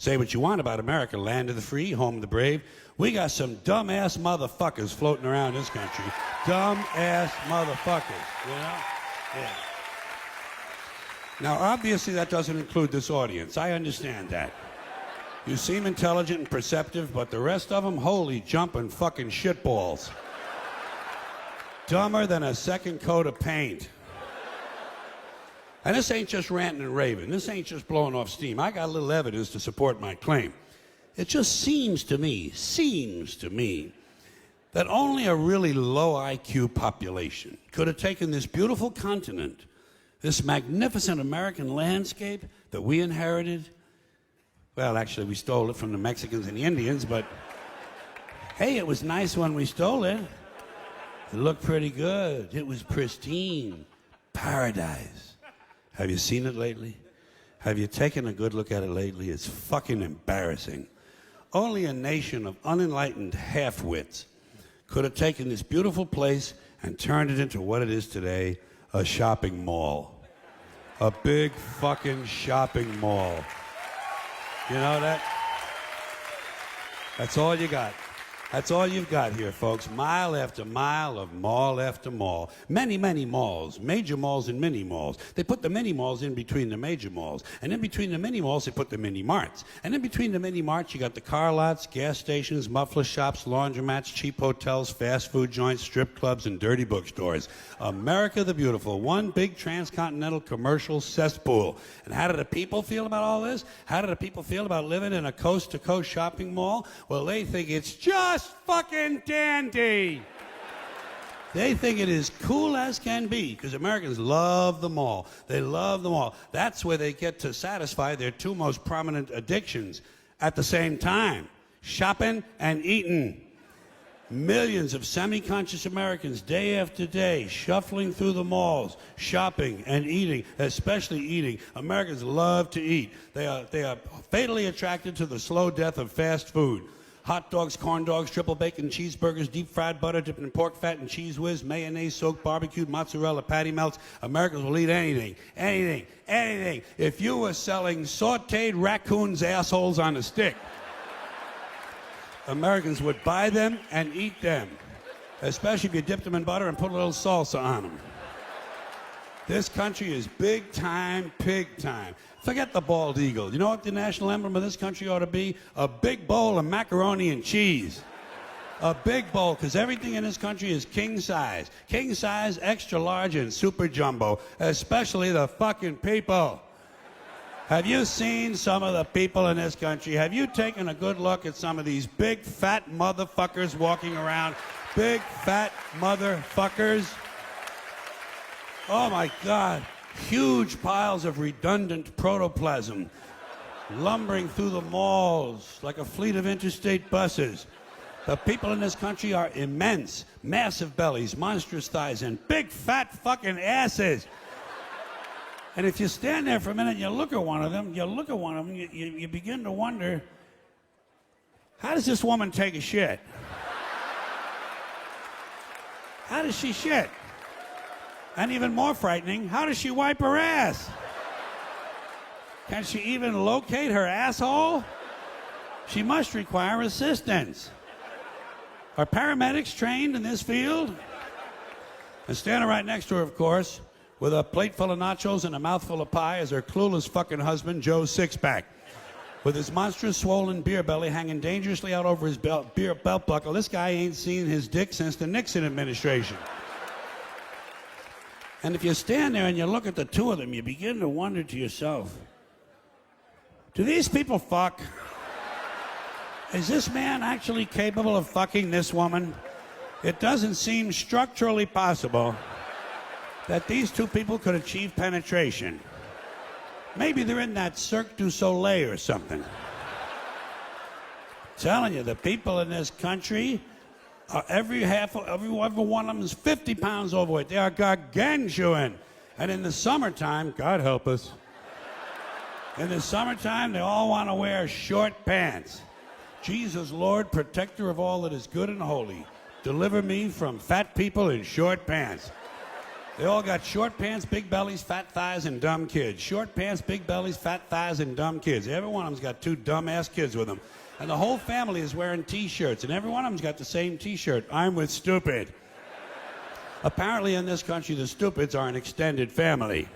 Say what you want about America, land of the free, home of the brave. We got some dumb-ass motherfuckers floating around this country. Dumb-ass motherfuckers, you know? Yeah. Now, obviously, that doesn't include this audience. I understand that. You seem intelligent and perceptive, but the rest of them, holy jumping fucking shitballs. Dumber than a second coat of paint. And this ain't just ranting and raving. This ain't just blowing off steam. I got a little evidence to support my claim. It just seems to me, that only a really low IQ population could have taken this beautiful continent, this magnificent American landscape that we inherited. Well, actually, we stole it from the Mexicans and the Indians, but hey, it was nice when we stole it. It looked pretty good. It was pristine. Paradise. Have you seen it lately? Have you taken a good look at it lately? It's fucking embarrassing. Only a nation of unenlightened half-wits could have taken this beautiful place and turned it into what it is today, a shopping mall. A big fucking shopping mall. You know that? That's all you got. That's all you've got here, folks. Mile after mile of mall after mall. Many, many malls. Major malls and mini malls. They put the mini malls in between the major malls. And in between the mini malls, they put the mini marts. And in between the mini marts, you got the car lots, gas stations, muffler shops, laundromats, cheap hotels, fast food joints, strip clubs, and dirty bookstores. America the Beautiful. One big transcontinental commercial cesspool. And how do the people feel about all this? How do the people feel about living in a coast-to-coast shopping mall? Well, they think it's just fucking dandy. They think it is cool as can be because Americans love the mall. They love the mall. That's where they get to satisfy their two most prominent addictions at the same time, shopping and eating. Millions of semi-conscious Americans day after day shuffling through the malls, shopping and eating, especially eating. Americans love to eat. They are fatally attracted to the slow death of fast food. Hot dogs, corn dogs, triple bacon cheeseburgers, deep fried butter dipped in pork fat and cheese whiz, mayonnaise soaked barbecued mozzarella patty melts. Americans will eat anything, anything, anything. If you were selling sauteed raccoons' assholes on a stick, Americans would buy them and eat them, especially if you dipped them in butter and put a little salsa on them. This country is big time, pig time. Forget the bald eagle. You know what the national emblem of this country ought to be? A big bowl of macaroni and cheese. A big bowl, because everything in this country is king size. King size, extra large, and super jumbo, especially the fucking people. Have you seen some of the people in this country? Have you taken a good look at some of these big fat motherfuckers walking around? Big fat motherfuckers. Oh my God. Huge piles of redundant protoplasm lumbering through the malls like a fleet of interstate buses. The people in this country are immense, massive bellies, monstrous thighs, and big fat fucking asses. And if you stand there for a minute and you look at one of them, you begin to wonder, how does this woman take a shit? How does she shit? And even more frightening, how does she wipe her ass? Can she even locate her asshole? She must require assistance. Are paramedics trained in this field? And standing right next to her, of course, with a plate full of nachos and a mouthful of pie is her clueless fucking husband, Joe Sixpack. With his monstrous swollen beer belly hanging dangerously out over his belt buckle, this guy ain't seen his dick since the Nixon administration. And if you stand there and you look at the two of them, you begin to wonder to yourself, do these people fuck? Is this man actually capable of fucking this woman? It doesn't seem structurally possible that these two people could achieve penetration. Maybe they're in that Cirque du Soleil or something. Telling you, the people in this country, every one of them is 50 pounds overweight. They are gargantuan. And in the summertime, God help us, in the summertime, they all want to wear short pants. Jesus, Lord, protector of all that is good and holy, deliver me from fat people in short pants. They all got short pants, big bellies, fat thighs, and dumb kids. Short pants, big bellies, fat thighs, and dumb kids. Every one of them's got 2 dumb-ass kids with them. And the whole family is wearing T-shirts, and every one of them's got the same T-shirt. I'm with stupid. Apparently in this country, the stupids are an extended family.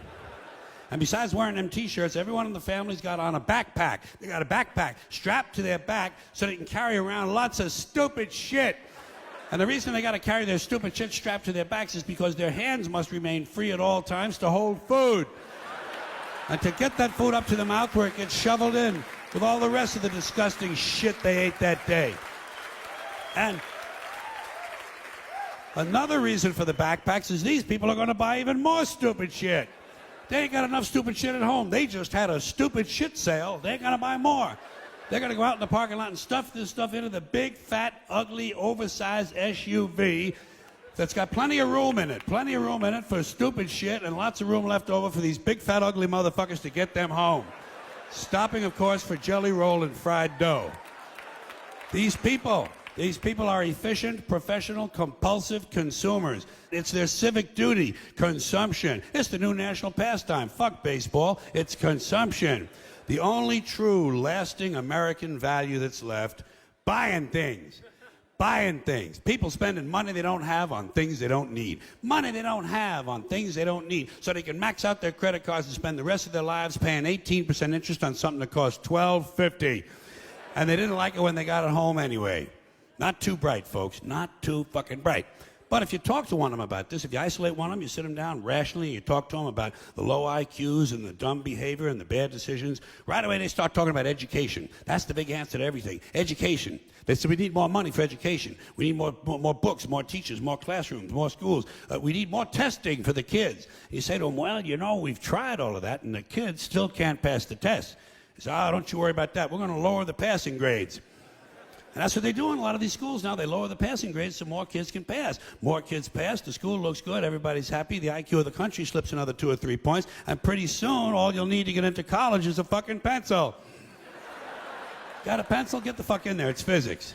And besides wearing them T-shirts, every one of the family's got on a backpack. They got a backpack strapped to their back so they can carry around lots of stupid shit. And the reason they got to carry their stupid shit strapped to their backs is because their hands must remain free at all times to hold food. And to get that food up to the mouth where it gets shoveled in with all the rest of the disgusting shit they ate that day. And another reason for the backpacks is these people are going to buy even more stupid shit. They ain't got enough stupid shit at home. They just had a stupid shit sale. They're going to buy more. They're going to go out in the parking lot and stuff this stuff into the big, fat, ugly, oversized SUV that's got plenty of room in it. Plenty of room in it for stupid shit and lots of room left over for these big, fat, ugly motherfuckers to get them home. Stopping, of course, for jelly roll and fried dough. These people are efficient, professional, compulsive consumers. It's their civic duty. Consumption. It's the new national pastime. Fuck baseball. It's consumption. The only true, lasting American value that's left, buying things. Buying things. People spending money they don't have on things they don't need. Money they don't have on things they don't need so they can max out their credit cards and spend the rest of their lives paying 18% interest on something that costs $12.50. And they didn't like it when they got it home anyway. Not too bright, folks. Not too fucking bright. But if you talk to one of them about this, if you isolate one of them, you sit them down rationally, you talk to them about the low IQs and the dumb behavior and the bad decisions, right away they start talking about education. That's the big answer to everything. Education. They say we need more money for education. We need more books, more teachers, more classrooms, more schools. We need more testing for the kids. You say to them, well, you know, we've tried all of that, and the kids still can't pass the test. They say, oh, don't you worry about that. We're going to lower the passing grades. And that's what they do in a lot of these schools now. They lower the passing grades so more kids can pass. More kids pass, the school looks good, everybody's happy, the IQ of the country slips another 2 or 3 points, and pretty soon all you'll need to get into college is a fucking pencil. Got a pencil? Get the fuck in there, it's physics.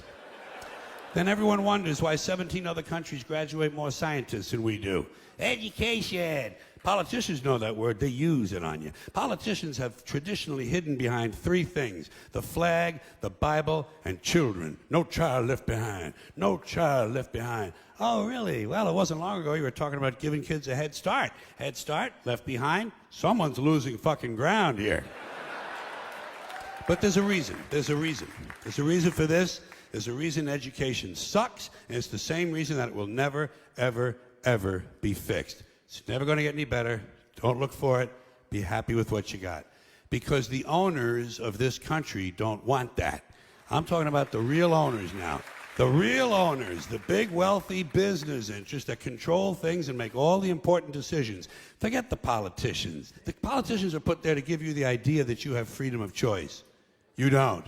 Then everyone wonders why 17 other countries graduate more scientists than we do. Education. Politicians know that word. They use it on you. Politicians have traditionally hidden behind 3 things: the flag, the Bible, and children. No child left behind. No child left behind. Oh, really? Well, it wasn't long ago you were talking about giving kids a head start. Head start, left behind. Someone's losing fucking ground here. But there's a reason. There's a reason. There's a reason for this. There's a reason education sucks, and it's the same reason that it will never, ever, ever be fixed. It's never going to get any better. Don't look for it. Be happy with what you got. Because the owners of this country don't want that. I'm talking about the real owners now. The real owners, the big wealthy business interests that control things and make all the important decisions. Forget the politicians. The politicians are put there to give you the idea that you have freedom of choice. You don't.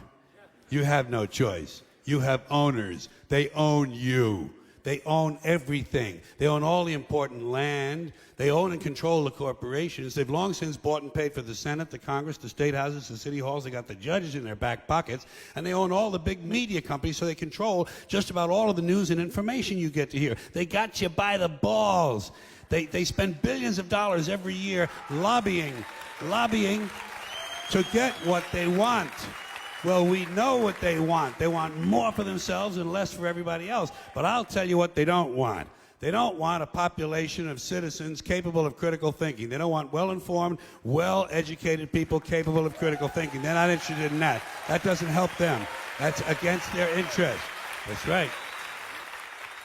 You have no choice. You have owners. They own you. They own everything. They own all the important land. They own and control the corporations. They've long since bought and paid for the Senate, the Congress, the state houses, the city halls. They got the judges in their back pockets. And they own all the big media companies, so they control just about all of the news and information you get to hear. They got you by the balls. They spend billions of dollars every year lobbying to get what they want. Well, we know what they want. They want more for themselves and less for everybody else. But I'll tell you what they don't want. They don't want a population of citizens capable of critical thinking. They don't want well-informed, well-educated people capable of critical thinking. They're not interested in that. That doesn't help them. That's against their interest. That's right.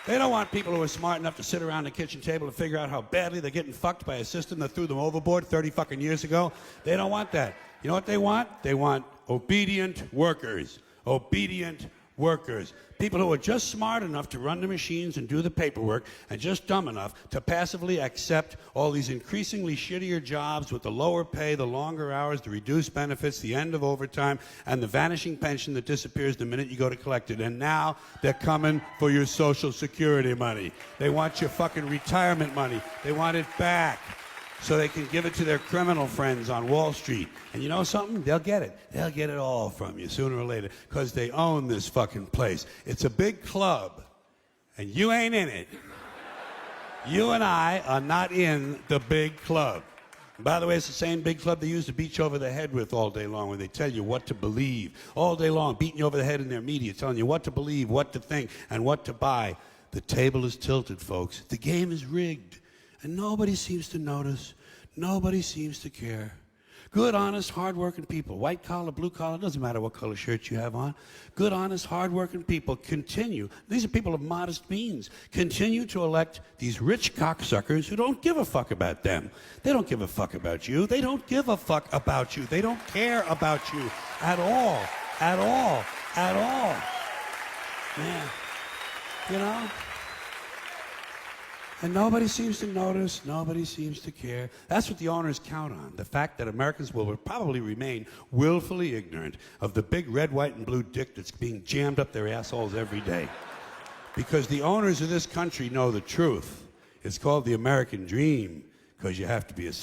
They don't want people who are smart enough to sit around the kitchen table and figure out how badly they're getting fucked by a system that threw them overboard 30 fucking years ago. They don't want that. You know what they want? They want obedient workers. Obedient workers. People who are just smart enough to run the machines and do the paperwork and just dumb enough to passively accept all these increasingly shittier jobs with the lower pay, the longer hours, the reduced benefits, the end of overtime, and the vanishing pension that disappears the minute you go to collect it. And now they're coming for your Social Security money. They want your fucking retirement money. They want it back so they can give it to their criminal friends on Wall Street. And you know something? They'll get it. They'll get it all from you sooner or later because they own this fucking place. It's a big club, and you ain't in it. You and I are not in the big club. By the way, it's the same big club they used to beat you over the head with all day long when they tell you what to believe. All day long, beating you over the head in their media, telling you what to believe, what to think, and what to buy. The table is tilted, folks. The game is rigged. And nobody seems to notice. Nobody seems to care. Good, honest, hard-working people, white collar, blue collar, doesn't matter what color shirt you have on. Good, honest, hard-working people continue. These are people of modest means. Continue to elect these rich cocksuckers who don't give a fuck about them. They don't give a fuck about you. They don't give a fuck about you. They don't care about you at all, at all, at all. Yeah, you know? And nobody seems to notice, nobody seems to care. That's what the owners count on, the fact that Americans will probably remain willfully ignorant of the big red, white, and blue dick that's being jammed up their assholes every day. Because the owners of this country know the truth. It's called the American dream, because you have to be a